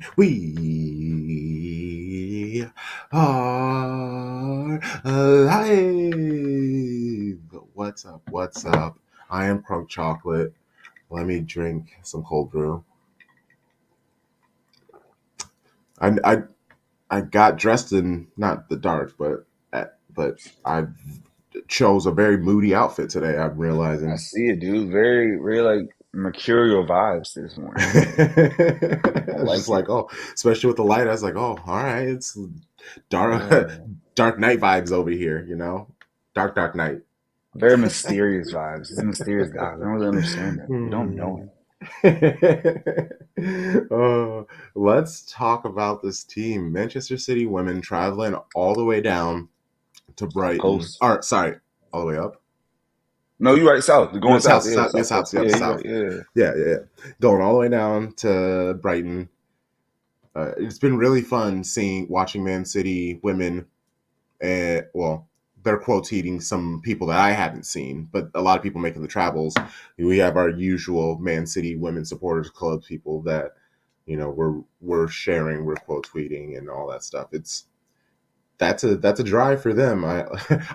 We are alive. What's up? What's up? I am Crunk Chocolate. Let me drink some cold brew. I I, I got dressed in not the dark, but I chose a very moody outfit today. I'm I realizing. see it, dude. Very, very like mercurial vibes this morning. I It's just like like, it. oh, especially with the light, I was like, oh, all right, it's dark, Yeah. dark night vibes over here. Dark night. Very mysterious vibes. He's a mysterious guy. I don't really understand him. We don't know Hmm. him. uh, let's talk about this team. Manchester City women traveling all the way down to South Brighton. Coast. Or sorry, all the way up. No, you're right. South. You're No, going south. south, Yeah, south, yeah, South south, Coast. yep, Yeah, you're right. south. Yeah. Yeah. Going all the way down to Brighton. It's been really fun watching Man City women. Well, they're quoting some people that I haven't seen, but a lot of people making the travels. We have our usual Man City Women Supporters Club people that we're sharing, we're quote tweeting, and all that stuff. That's a drive for them. I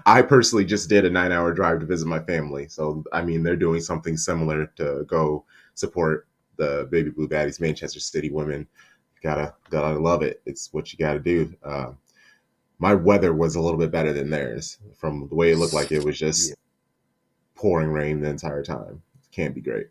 I personally just did a 9 hour drive to visit my family, so I mean they're doing something similar to go support the Baby Blue Baddies, Manchester City women. Gotta love it. It's what you gotta do. My weather was a little bit better than theirs. From the way it looked like it was Yeah. just pouring rain the entire time. Can't be great.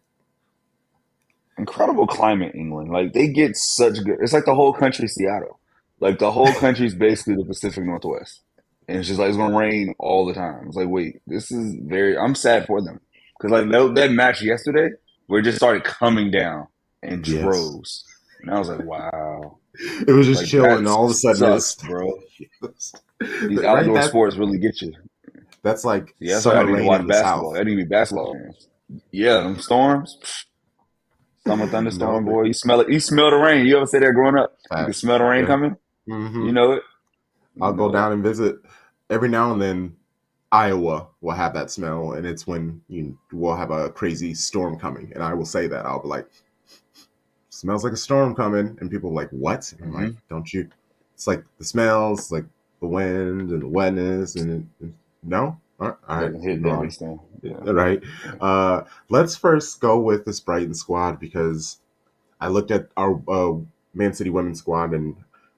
Incredible climate, England. Like they get such good. It's like the whole country, Seattle. Like the whole country is basically the Pacific Northwest, and it's just like it's gonna rain all the time. It's like, wait, this is very. I'm sad for them because like that match yesterday, where it just started coming down in Yes. droves, and I was like, wow, It was just like chilling. that All of a sudden it sucks, was bro. These right. outdoor sports really get you. That's like Yeah, that's why I summer need to rain watch in the basketball. south. I need to be basketball fans. Yeah, them storms, summer No, thunderstorm, boy. You smell it. You smell the rain. You ever say that growing up? You can facts. smell the rain Yep. coming. Hmm. You know it. You I'll go know it. down and visit every now and then. Iowa will have that smell, and it's when you will have a crazy storm coming. And I will say that I'll be like, "Smells like a storm coming," and people are like, "What?" And I'm like, Hmm. "Don't you?" It's like the smells, like the wind and the wetness, and no, all right, Doesn't keep hit. They going. understand. Yeah. All right, Yeah. let's first go with this Brighton squad because I looked at our Man City women's squad and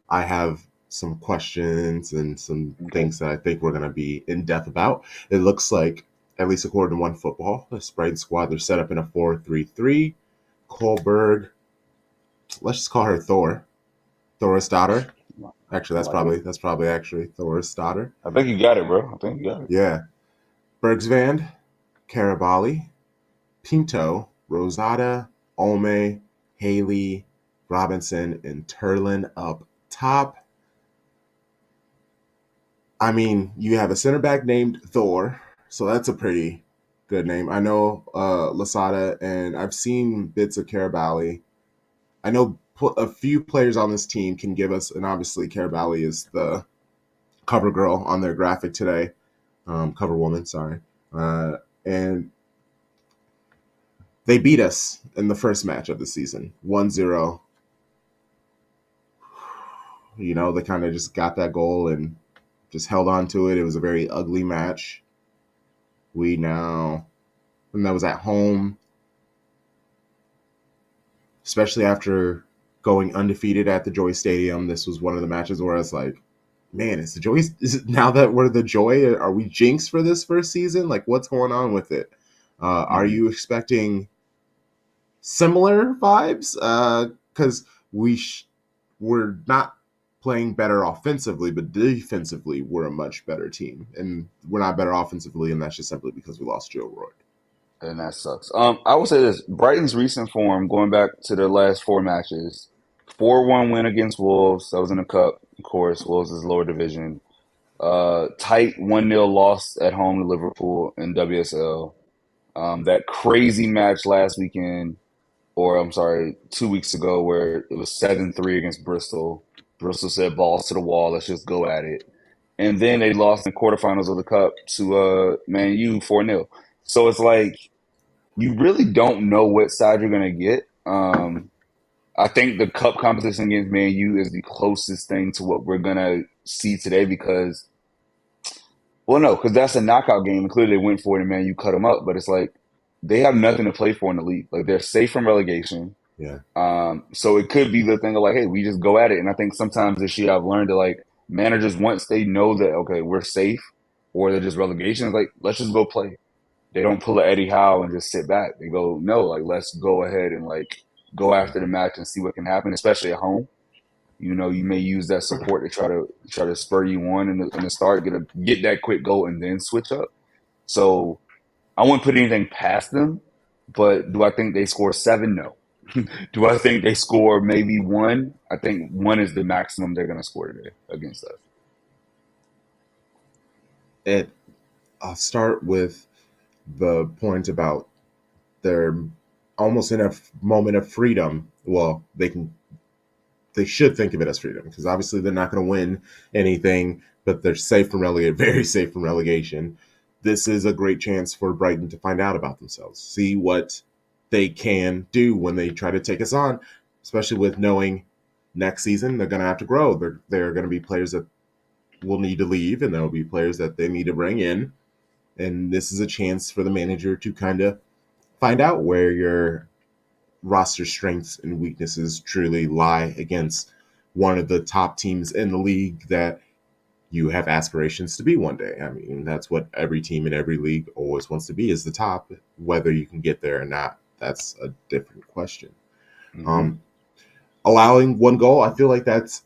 I have some questions and some Okay. things that I think we're going to be in depth about. It looks like, at least according to One Football, the Brighton squad, they're set up in a 4-3-3. Kohlberg, let's just call her Thor. Thor's daughter. Actually, I that's like it. probably that's probably actually Thor's daughter. I think you got it, bro. I think you got it. Yeah. Bergsvand, Carabali, Pinto, Rosada, Olme, Haley, Robinson, and Turlin up top. I mean, you have a center back named Thor, so that's a pretty good name. I know Lasada, and I've seen bits of Carabali. I know a few players on this team can give us, and obviously Carabali is the cover girl on their graphic today, cover woman, sorry. And they beat us in the first match of the season, 1-0. They kind of just got that goal and just held on to it. It was a very ugly match. And that was at home, especially after going undefeated at the Joy Stadium. This was one of the matches where I was like, man, is it now that we're the Joy? Are we jinxed for this first season? Like, what's going on with it? Are Hmm. you expecting similar vibes? Because we're not playing better offensively, but defensively, we're a much better team. And we're not better offensively, and that's just simply because we lost Joe Roy. And that sucks. I will say this: Brighton's recent form, going back to their last four matches, 4-1 win against Wolves. That was in the cup, of course. Wolves is lower division. Tight 1-0 loss at home to Liverpool in WSL. That crazy match last weekend, or I'm sorry, 2 weeks ago, where it was 7-3 against Bristol. Bristol said balls to the wall, let's just go at it. And then they lost in the quarterfinals of the cup to Man U 4-0. So it's like you really don't know what side you're gonna get. I think the cup competition against Man U is the closest thing to what we're gonna see today because, well, no, because that's a knockout game. And clearly, they went for it, and Man U cut them up. But it's like they have nothing to play for in the league. Like they're safe from relegation. Yeah. So it could be the thing of like, hey, we just go at it. And I think sometimes this year I've learned that like managers once they know that okay, we're safe, or they're just relegation, it's like let's just go play. They don't pull a Eddie Howe and just sit back. They go, no, like let's go ahead and like go after the match and see what can happen, especially at home. You know, you may use that support to try to spur you on in the start, get that quick goal, and then switch up. So I wouldn't put anything past them, but do I think they score seven? No. Do I think they score maybe one? I think one is the maximum they're going to score today against us. It. I'll start with the point about they're almost in a moment of freedom. Well, they should think of it as freedom because obviously they're not going to win anything, but they're safe from relegation, very safe from relegation. This is a great chance for Brighton to find out about themselves, see what they can do when they try to take us on, especially with knowing next season they're going to have to grow. They're going to be players that will need to leave, and there will be players that they need to bring in. And this is a chance for the manager to kind of find out where your roster strengths and weaknesses truly lie against one of the top teams in the league that you have aspirations to be one day. I mean, that's what every team in every league always wants to be, is the top. Whether you can get there or not, that's a different question. Mm-hmm. Um, Allowing one goal, I feel like that's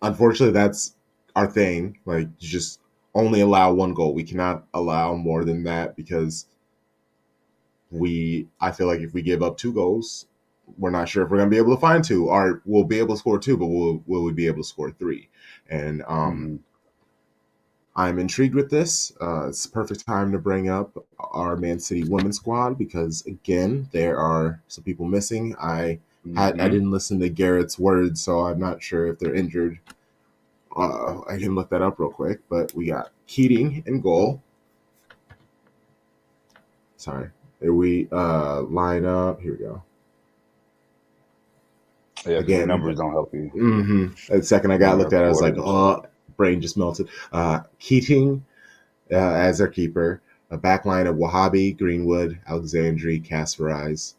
unfortunately that's our thing. Like, you just only allow one goal. We cannot allow more than that because I feel like if we give up two goals, we're not sure if we're going to be able to find two, or we'll be able to score two, but will we be able to score three? And Mm-hmm. I'm intrigued with this. It's the perfect time to bring up our Man City women's squad because again, there are some people missing. I Mm-hmm. didn't listen to Garrett's words, so I'm not sure if they're injured. I can look that up real quick, but we got Keating in goal. Sorry, we line up. Here we go. Yeah, because the Again, numbers don't help you. the second I got Nor looked at, I was record like, in the chat. oh, brain just melted. Keating as our keeper, a back line of Wahhabi, Greenwood, Alexandri, Kasparais,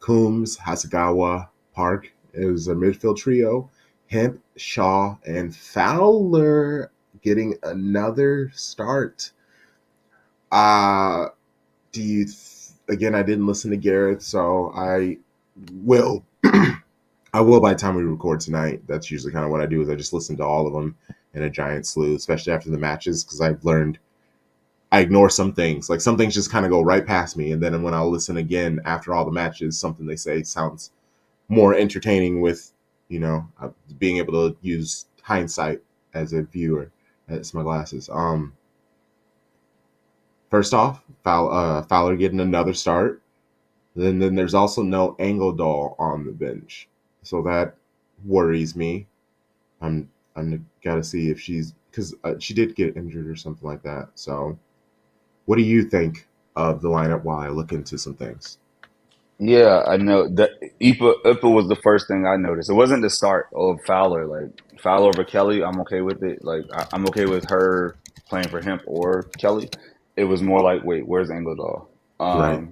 Coombs, Hasagawa, Park. It was a midfield trio. Hemp, Shaw, and Fowler getting another start. Uh, do you, again, I didn't listen to Gareth, so will. I will by the time we record tonight. That's usually kind of what I do is I just listen to all of them in a giant slew, especially after the matches, because I've learned I ignore some things. Like some things just kind of go right past me, and then when I'll listen again after all the matches, something they say sounds more entertaining with being able to use hindsight as a viewer. That's my glasses. First off, Fowler getting another start. Then there's also no Angle on the bench, so that worries me. I'm gotta see if she's because she did get injured or something like that. So, what do you think of the lineup while I look into some things? Yeah, I know that Ipa was the first thing I noticed. It wasn't the start of Fowler. Like Fowler over Kelly, I'm okay with it. Like I'm okay with her playing for him or Kelly. It was more like, wait, where's Engledahl? Right.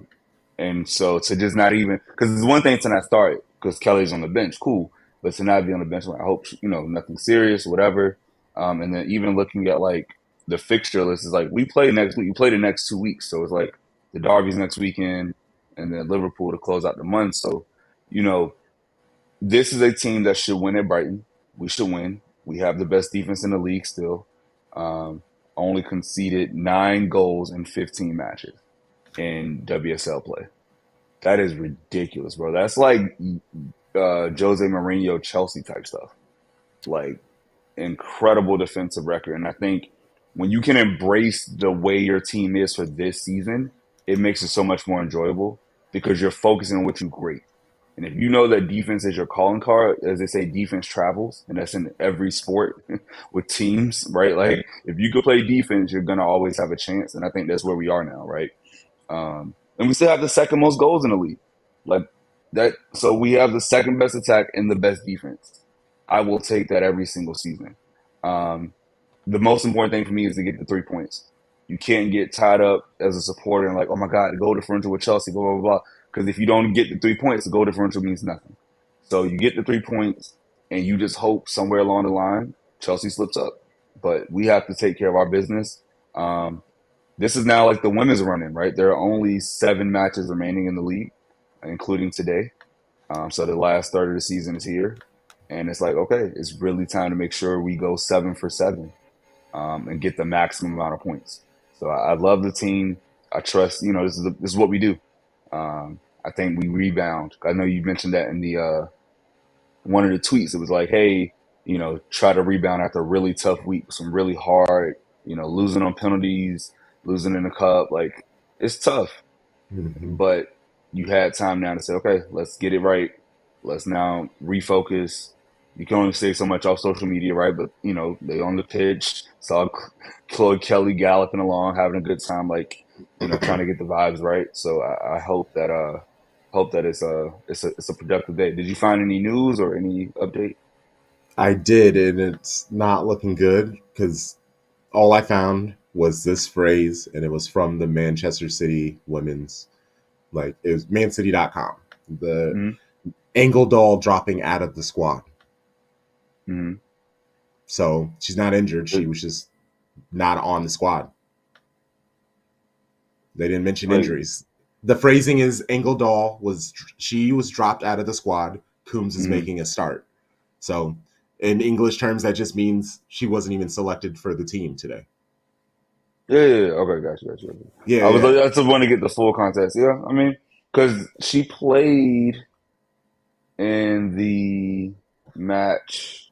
And so to just not even because it's one thing to not start because Kelly's on the bench, cool, but to not be on the bench, like, I hope nothing serious, whatever. And then even looking at like the fixture list is like we play next week. We play the next 2 weeks, so it's like the Derby's next weekend and then Liverpool to close out the month. So, you know, this is a team that should win at Brighton. We should win. We have the best defense in the league still. Um, Only conceded 9 goals in 15 matches in WSL play. That is ridiculous, bro. That's like Jose Mourinho Chelsea type stuff. Like incredible defensive record. And I think when you can embrace the way your team is for this season, it makes it so much more enjoyable because you're focusing on what you great. And if you know that defense is your calling card, as they say, defense travels, and that's in every sport with teams, right? Like if you could play defense, you're gonna always have a chance. And I think that's where we are now, right? And we still have the second most goals in the league. Like So we have the second best attack and the best defense. I will take that every single season. Um, the most important thing for me is to get the 3 points. You can't get tied up as a supporter and like, oh my God, the goal differential with Chelsea, blah, blah, blah. Because if you don't get the 3 points, the goal differential means nothing. So you get the 3 points and you just hope somewhere along the line Chelsea slips up. But we have to take care of our business. Um, this is now like the women's running, right? There are only 7 matches remaining in the league, including today. So the last third of the season is here. And it's like, okay, it's really time to make sure we go 7 for 7 and get the maximum amount of points. So I love the team. I trust, this is what we do. I think we rebound. I know you mentioned that in the one of the tweets. It was like, hey, try to rebound after a really tough week, some really hard, losing on penalties, losing in the cup. Like, it's tough, Mhm. but you had time now to say, okay, let's get it right. Let's now refocus. You can only say so much off social media, right? But they on the pitch, saw Chloe Kelly galloping along, having a good time, like trying to get the vibes right. So I hope that it's a productive day. Did you find any news or any update? I did, and it's not looking good because all I found was this phrase, and it was from the Manchester City women's, like it was mancity.com. The Mm-hmm. Angle doll dropping out of the squad. Mm-hmm. So she's not injured. She was just not on the squad. They didn't mention Like, injuries. The phrasing is Angle doll was dropped out of the squad. Coombs is mm-hmm. making a start. So in English terms, that just means she wasn't even selected for the team today. Yeah. Okay, gotcha. Yeah, I was yeah. like, I just want to get the full context. Yeah, I mean, because she played in the match.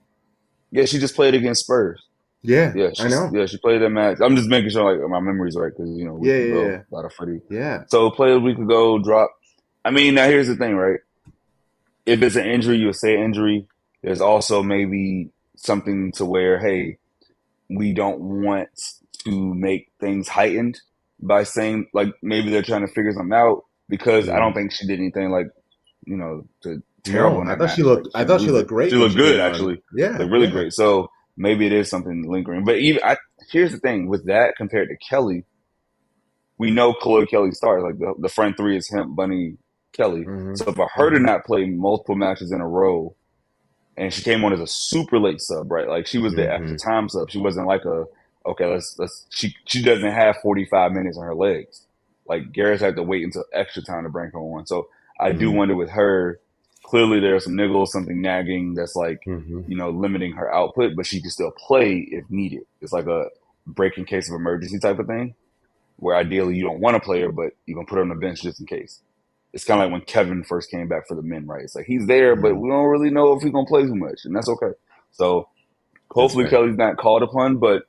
Yeah, she just played against Spurs. Yeah, Yeah, I know. she played that match. I'm just making sure like my memory's right because a Yeah, week yeah, ago, yeah. a lot of footy. Yeah. So played a week ago, dropped. I mean, now here's the thing, right? If it's an injury, you'll say injury. There's also maybe something to where, hey, we don't want to make things heightened by saying like maybe they're trying to figure something out because I don't Mm. think she did anything like terrible No, in I that thought she match. Like looked. she I didn't thought she lose it. looked great She when looked she good came on. actually, Yeah, like really yeah. great. So maybe it is something lingering. But here's the thing with that compared to Kelly, we know Chloe Kelly starts like the front three is him, Bunny, Kelly. Mm-hmm. So for her to Mm-hmm. not play multiple matches in a row and she came on as a super late sub, right? Like she was the Mm-hmm. extra time sub. She wasn't like a okay, let's she doesn't have 45 minutes on her legs. Like Garrett's had to wait until extra time to bring her on. So I do Mm-hmm. wonder with her, clearly there's some niggles, something nagging that's like, Mm-hmm. limiting her output, but she can still play if needed. It's like a break in case of emergency type of thing, where ideally you don't want to play her, but you can put her on the bench just in case. It's kind of like when Kevin first came back for the men, right? It's like he's there, but Mm-hmm. we don't really know if he's gonna play too much, and that's okay. So That's hopefully fair. Kelly's not called upon, but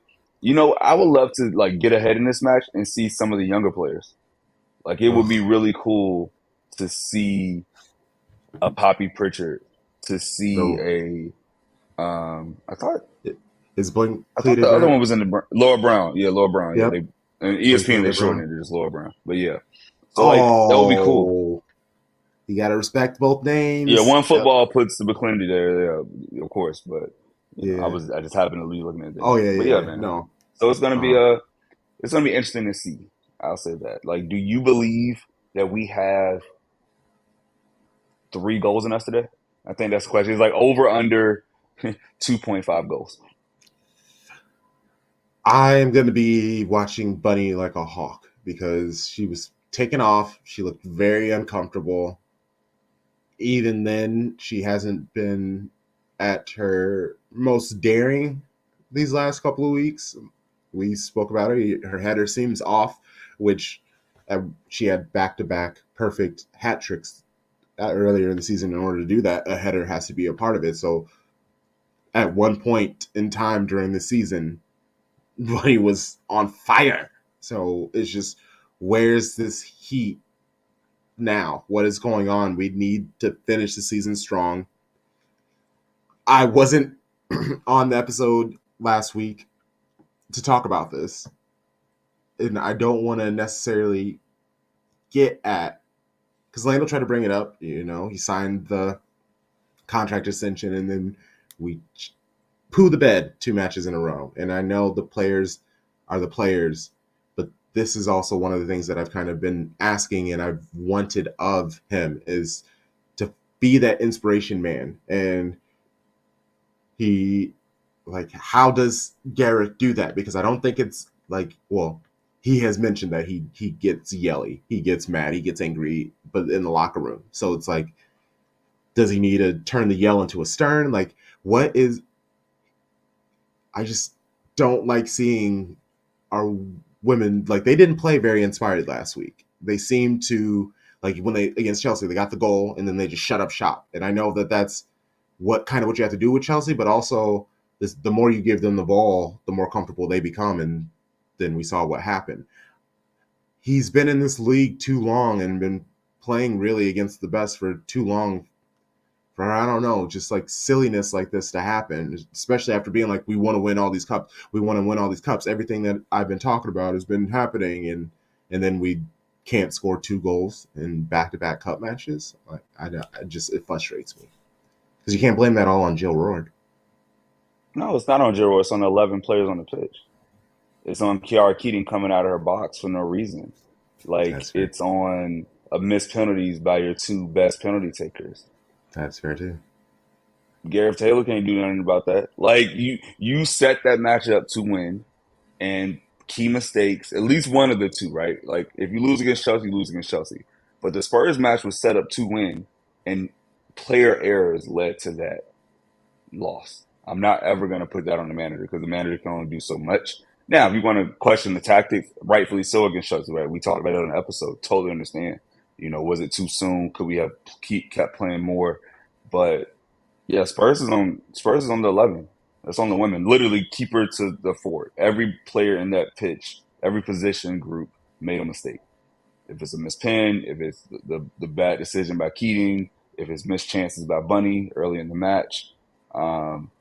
I would love to like get ahead in this match and see some of the younger players. Like it would be Ugh. really cool to see a Poppy Pritchard, to see So it, is Blink I thought pleated the other now? one was in the Laura Brown, yeah, Laura Brown, yeah. Yep. They and Blink ESPN they Taylor shortened Brown. it to just Laura Brown, but yeah. So like that would be cool. Oh, you got to respect both Yeah, names. one Yep. football puts the McClinty there, yeah, of course, but Yeah. I just happened to be looking at Oh things. yeah, But yeah, yeah, yeah. man. No. So Uh, it's gonna be interesting to see. I'll say that. Like, do you believe that we have 3 goals in us today? I think that's the question. It's like over under 2.5 goals. I am going to be watching Bunny like a hawk because she was taken off. She looked very uncomfortable. Even then, she hasn't been at her most daring these last couple of weeks. We spoke about her. Her header seems off, which she had back to back perfect hat tricks earlier in the season. In order to do that, a header has to be a part of it. So at one point in time during the season, Bunny was on fire. So it's just, where's this heat now? What is going on? We need to finish the season strong. I wasn't on the episode last week to talk about this, and I don't want to necessarily get at because Lando tried to bring it up. He signed the contract extension, and then we poo the bed 2 matches in a row. And I know the players are the players, but this is also one of the things that I've kind of been asking and I've wanted of him is to be that inspiration man. And he, like, how does Garrett do that? Because I don't think it's like, well, he has mentioned that he gets yelly, he gets mad, he gets angry, but in the locker room. So it's like, does he need to turn the yell into a stern? Like, what is? I just don't like seeing our women, like, they didn't play very inspired last week. They seemed to, like, when they against Chelsea, they got the goal and then they just shut up shop. And I know that that's what you have to do with Chelsea, but also the more you give them the ball, the more comfortable they become, and then we saw what happened. He's been in this league too long and been playing really against the best for too long for, I don't know, just like silliness like this to happen, especially after being like, we want to win all these cups. We want to win all these cups. Everything that I've been talking about has been happening, and then we can't score 2 goals in back-to-back cup matches. Like, it frustrates me because you can't blame that all on Jill Roord. No, it's not on Giroud. It's on the 11 players on the pitch. It's on Kiara Keating coming out of her box for no reason. Like That's fair. it's on missed penalties by your two best penalty takers. That's fair too. Gareth Taylor can't do nothing about that. Like you set that match up to win, and key mistakes, at least one of the two, right? Like if you lose against Chelsea, you lose against Chelsea. But the Spurs match was set up to win, and player errors led to that loss. I'm not ever going to put that on the manager because the manager can only do so much. Now, if you want to question the tactics, rightfully so against Chelsea, right? We talked about it on an episode. Totally understand. Was it too soon? Could we have kept playing more? But yeah, Spurs is on the 11. That's on the women. Literally, keep her to the forward. Every player in that pitch, every position group made a mistake. If it's a missed pin, if it's the bad decision by Keating, if it's missed chances by Bunny early in the match. Um,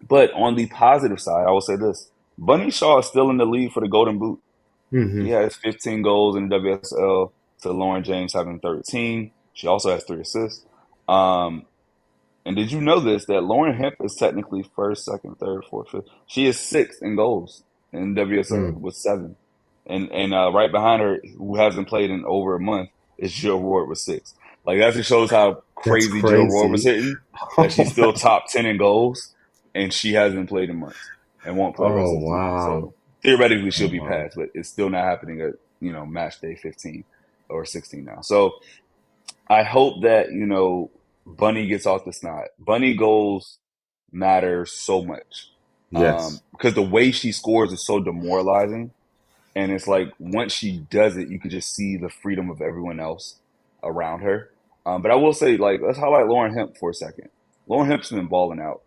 but on the positive side, I will say this: Bunny Shaw is still in the lead for the Golden Boot. He Mm-hmm. has 15 goals in the WSL to Lauren James having 13. She also has 3 assists. Um, and did you know this, that Lauren Hemp is technically first, second, third, fourth, fifth? She is sixth in goals in WSL Mm. with 7. And right behind her, who hasn't played in over a month, is Jill Ward with 6. Like that just shows how That's crazy Jill Ward was crazy. hitting, that she's still top 10 in goals, and she hasn't played in months and won't play the rest Oh, of the season. wow. So theoretically, she'll Oh, be wow. passed, but it's still not happening at match day 15 or 16 now. So I hope that, Bunny gets off the snot. Bunny goals matter so much. Yes. Because the way she scores is so demoralizing. And it's like once she does it, you could just see the freedom of everyone else around her. But I will say, like, let's highlight Lauren Hemp for a second. Lauren Hemp's been balling out.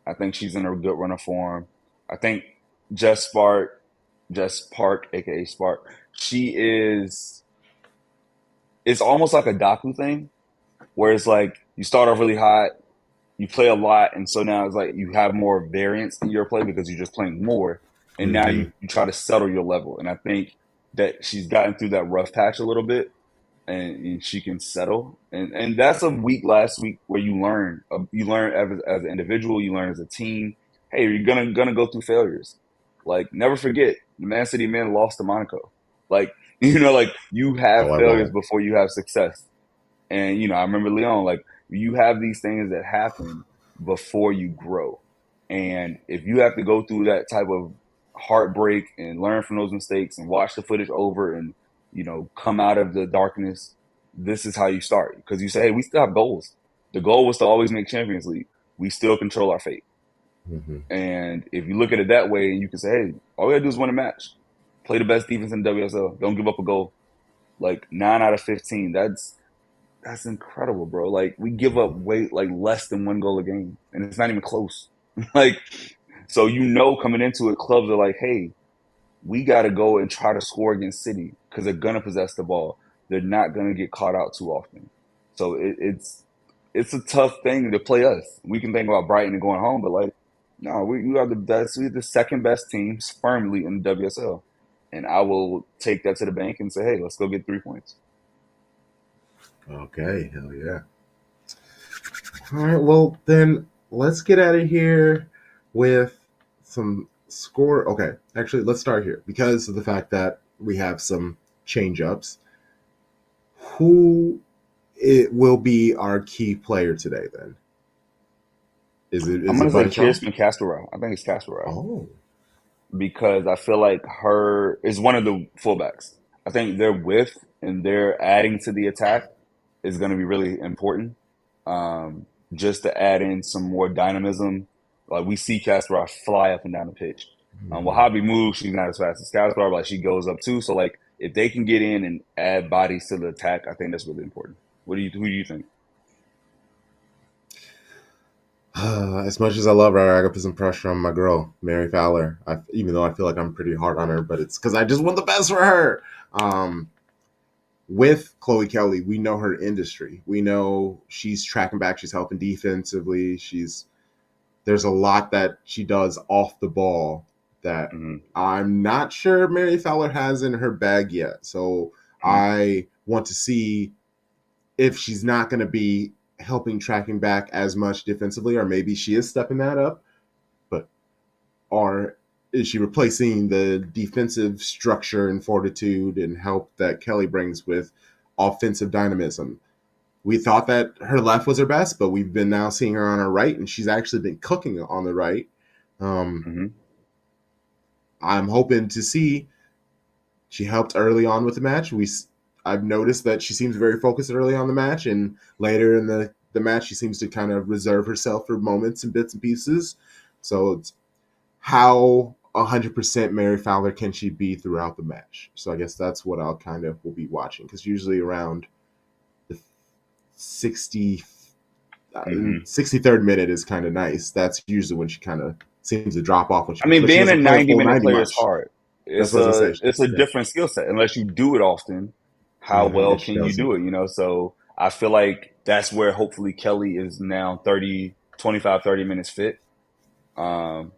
I think she's in a good run of form. I think Jess Spark, Jess Park, aka Spark, she is. It's almost like a Daku thing where it's like you start off really hot, you play a lot, and so now it's like you have more variance in your play because you're just playing more, and now Mm-hmm. you try to settle your level. And I think that she's gotten through that rough patch a little bit, and she can settle. And that's a week last week where you learn as an individual, you learn as a team. Hey, you're gonna go through failures. Like never forget, the Man City men lost to Monaco. Like like you have Oh, I failures won't. before you have success. And I remember Leon, like you have these things that happen before you grow. And if you have to go through that type of heartbreak and learn from those mistakes and watch the footage over and come out of the darkness, this is how you start. Because you say, hey, we still have goals. The goal was to always make Champions League. We still control our fate. Mm-hmm. And if you look at it that way, you can say, hey, all we gotta do is win a match. Play the best defense in WSL. Don't give up a goal. Like 9 out of 15. That's incredible, bro. Like we give up Mm-hmm. way like less than 1 goal a game, and it's not even close. Like, so coming into it, clubs are like, hey, we got to go and try to score against City because they're gonna possess the ball. They're not gonna get caught out too often. So it's a tough thing to play us. We can think about Brighton and going home, but like, no, we are the best. We're the second best team firmly in the WSL, and I will take that to the bank and say, hey, let's go get 3 points. Okay, hell yeah. All right, well then let's get out of here with some score. Okay, actually, let's start here because of the fact that we have some change ups. Who it will be our key player today? Then I'm is gonna it say Bunny Shaw? Kirsten Casperell. I think it's Casperell Oh, because I feel like her is one of the fullbacks. I think their width and their adding to the attack is going to be really important. Um, just to add in some more dynamism. Like we see Casper fly up and down the pitch. Well, Hobby moves, she's not as fast as Casper, but like she goes up too. So like if they can get in and add bodies to the attack, I think that's really important. Who do you think? as much as I love her, I got to put some pressure on my girl, Mary Fowler. Even though I feel like I'm pretty hard on her, but it's because I just want the best for her. Um, with Chloe Kelly, we know her industry. We know she's tracking back. She's helping defensively. There's a lot that she does off the ball that Mm-hmm. I'm not sure Mary Fowler has in her bag yet. So Mm-hmm. I want to see if she's not going to be helping tracking back as much defensively, or maybe she is stepping that up, but or is she replacing the defensive structure and fortitude and help that Kelly brings with offensive dynamism? We thought that her left was her best, but we've been now seeing her on her right, and she's actually been cooking on the right. Um, Mm-hmm. I'm hoping to see. She helped early on with the match. I've noticed that she seems very focused early on the match, and later in the match, she seems to kind of reserve herself for moments and bits and pieces. So it's how 100% Mary Fowler can she be throughout the match? So I guess that's what I'll kind of will be watching because usually around the 60 Mm-hmm. 63rd minute is kind of nice. That's usually when she kind of seems to drop off when I mean, but she being a doesn't play a 90 full minute 90 player is much. hard. That's It's what I was a gonna say. it's a Yeah. different skill set unless you do it often. How Mm-hmm. well And she can you doesn't. do it? So I feel like that's where hopefully Kelly is now 30, 25, 30 minutes fit, um,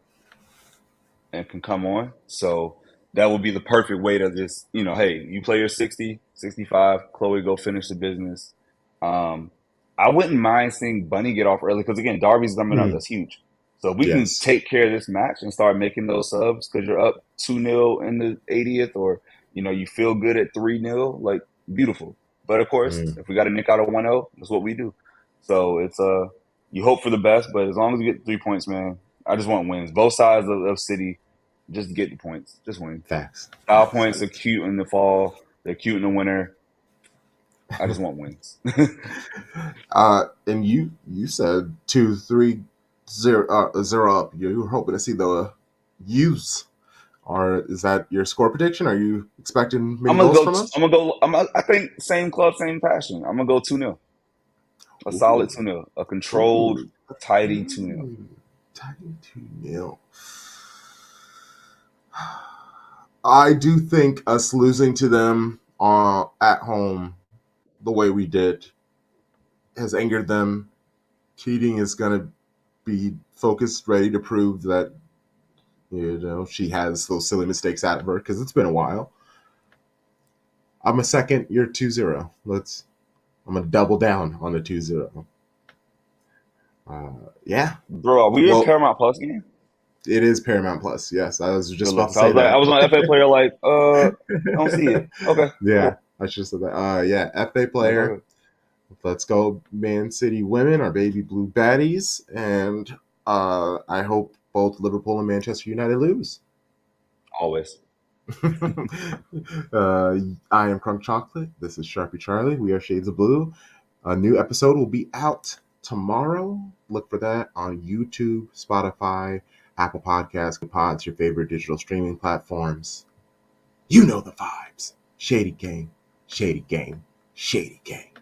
and can come on. So that would be the perfect way to just, hey, you play your 60, 65, Chloe, go finish the business. Um, I wouldn't mind seeing Bunny get off early because, again, Darby's coming up. Mm-hmm. That's huge. So if we can Yes. take care of this match and start making those subs because you're up 2-0 in the 80th or, you feel good at 3-0, like, beautiful. But, of course, Mm. if we got to nick out a 1-0, that's what we do. So it's you hope for the best, but as long as we get 3 points, man, I just want wins. Both sides of City, just get the points. Just win. Facts. Style Facts. points are Facts. cute in the fall. They're cute in the winter. I just want wins. And you said 2-3-0 0 up. You were hoping to see the use. Or is that your score prediction? Are you expecting many I'm gonna goals go. from us? I'm gonna go. I think same club, same passion. I'm gonna go 2-0. A solid Ooh, 2-0. A controlled, ooh, tidy 2-0. ooh, tiny 2-0. I do think us losing to them at home the way we did has angered them. Keating is going to be focused, ready to prove that she has those silly mistakes out of her because it's been a while. I'm a second. You're 2-0. I'm gonna double down on the 2-0. Yeah. Bro, are we in Well, Paramount Plus again? it is Paramount Plus. Yes, I was just Good about luck. to I say was like, I that. was on FA player. Like, I don't see it. Okay, Yeah, cool. I should have said that. Yeah, FA That's all player. good. Let's go, Man City women, our baby blue baddies, and I hope both Liverpool and Manchester United lose. Always. I am Crunk Chocolate. This is Sharpie Charlie. We are Shades of Blue. A new episode will be out tomorrow. Look for that on YouTube, Spotify, Apple Podcasts, Pods, your favorite digital streaming platforms. You know the vibes. Shady game, shady game, shady game.